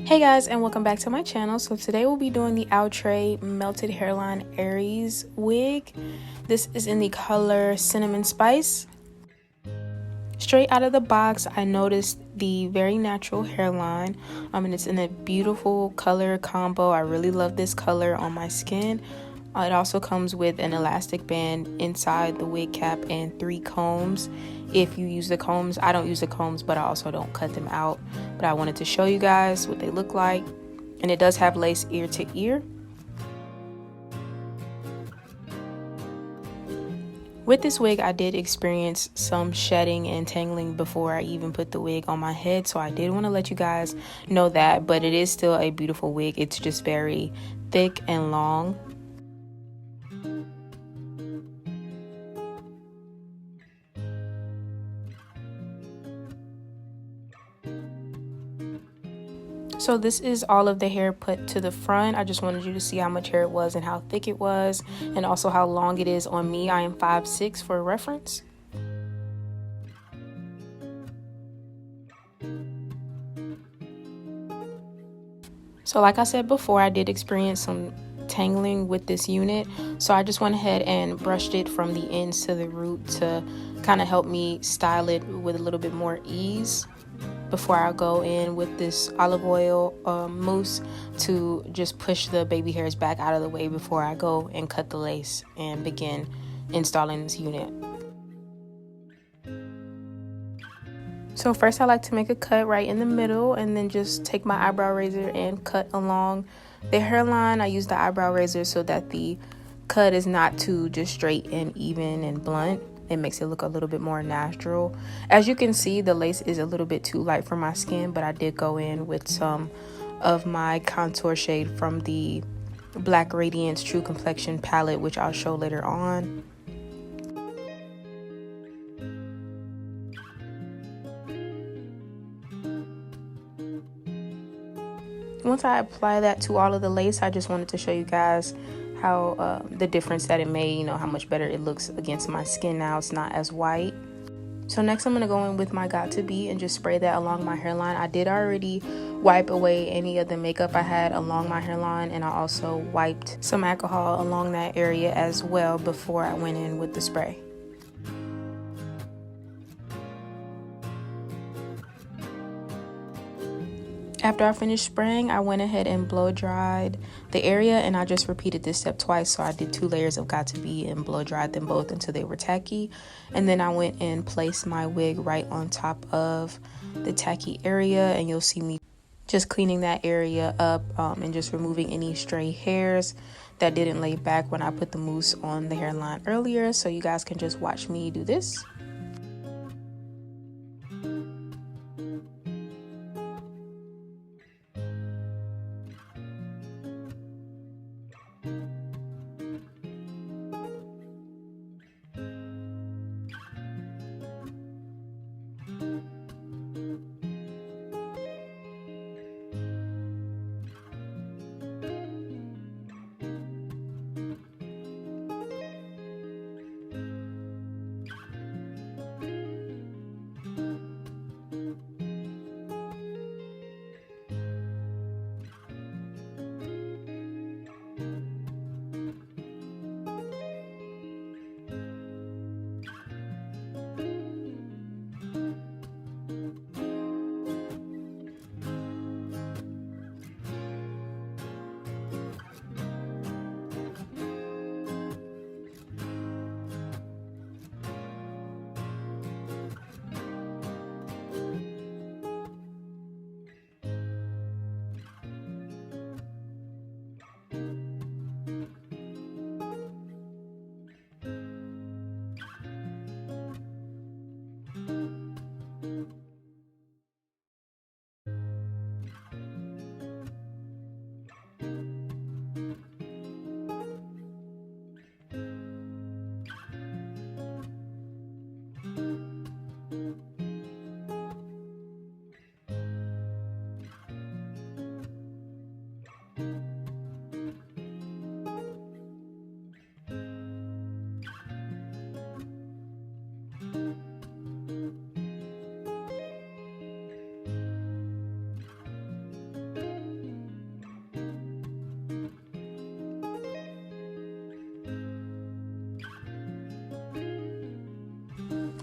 Hey guys, and welcome back to my channel. So today we'll be doing the Outre Melted Hairline Aries wig. This is in the color Cinnamon Spice. Straight out of the box, I noticed the very natural hairline, and it's in a beautiful color combo. I really love this color on my skin. It also comes with an elastic band inside the wig cap and 3 combs. If you use the combs, I don't use the combs, but I also don't cut them out. But I wanted to show you guys what they look like. And it does have lace ear to ear. With this wig, I did experience some shedding and tangling before I even put the wig on my head. So I did want to let you guys know that, but it is still a beautiful wig. It's just very thick and long. So this is all of the hair put to the front. I just wanted you to see how much hair it was and how thick it was, and also how long it is on me. I am 5'6" for reference. So like I said before, I did experience some tangling with this unit, so I just went ahead and brushed it from the ends to the root to kind of help me style it with a little bit more ease before I go in with this olive oil mousse to just push the baby hairs back out of the way before I go and cut the lace and begin installing this unit. So first I like to make a cut right in the middle and then just take my eyebrow razor and cut along the hairline. I use the eyebrow razor so that the cut is not too just straight and even and blunt. It makes it look a little bit more natural. As you can see, the lace is a little bit too light for my skin, but I did go in with some of my contour shade from the Black Radiance True Complexion palette, which I'll show later on. Once I apply that to all of the lace, I just wanted to show you guys how the difference that it made, how much better it looks against my skin now. It's not as white. So next I'm going to go in with my Got To Be and just spray that along my hairline. I did already wipe away any of the makeup I had along my hairline, and I also wiped some alcohol along that area as well before I went in with the spray. After I finished spraying, I went ahead and blow dried the area, and I just repeated this step twice. So I did 2 layers of Got To Be and blow dried them both until they were tacky. And then I went and placed my wig right on top of the tacky area, and you'll see me just cleaning that area up and just removing any stray hairs that didn't lay back when I put the mousse on the hairline earlier. So you guys can just watch me do this.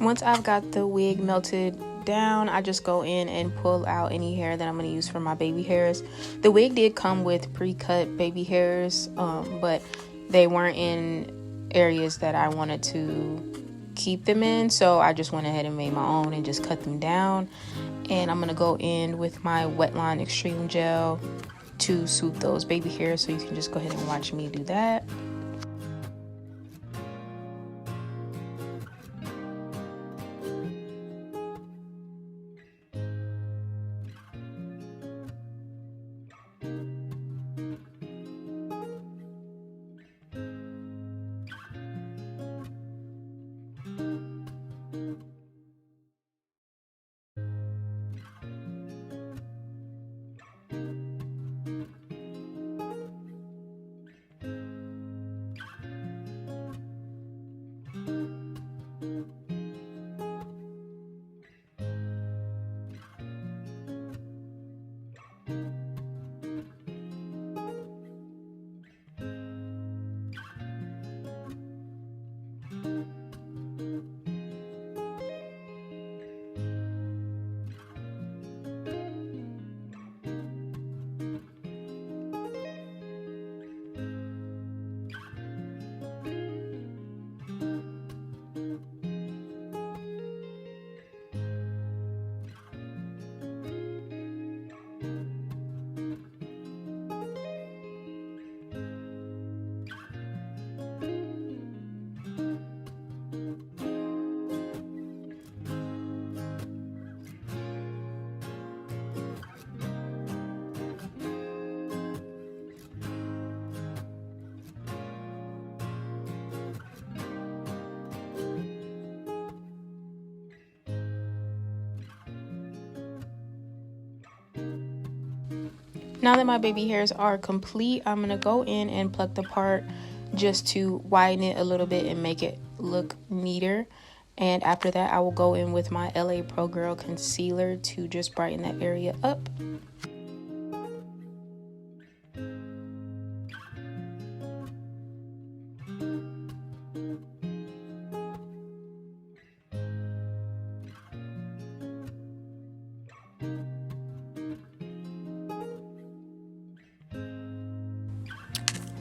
Once I've got the wig melted down, I just go in and pull out any hair that I'm going to use for my baby hairs. The wig did come with pre-cut baby hairs, but they weren't in areas that I wanted to keep them in, so I just went ahead and made my own and just cut them down. And I'm going to go in with my Wetline Extreme Gel to swoop those baby hairs, so you can just go ahead and watch me do that. Now that my baby hairs are complete, I'm gonna go in and pluck the part just to widen it a little bit and make it look neater. And after that, I will go in with my LA Pro Girl concealer to just brighten that area up.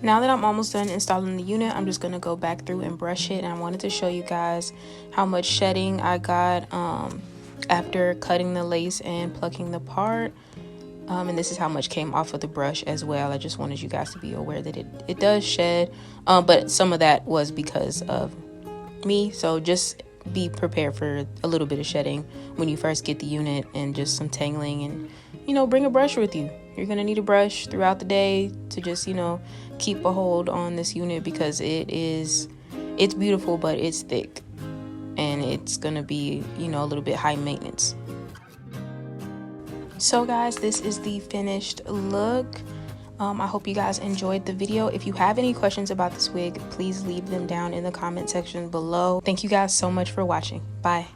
Now that I'm almost done installing the unit, I'm just going to go back through and brush it. And I wanted to show you guys how much shedding I got after cutting the lace and plucking the part. And this is how much came off of the brush as well. I just wanted you guys to be aware that it does shed. But some of that was because of me. So just be prepared for a little bit of shedding when you first get the unit, and just some tangling, and bring a brush with you. You're gonna need a brush throughout the day to just keep a hold on this unit, because it's beautiful, but it's thick, and it's gonna be a little bit high maintenance. So guys, this is the finished look. I hope you guys enjoyed the video. If you have any questions about this wig, please leave them down in the comment section below. Thank you guys so much for watching. Bye.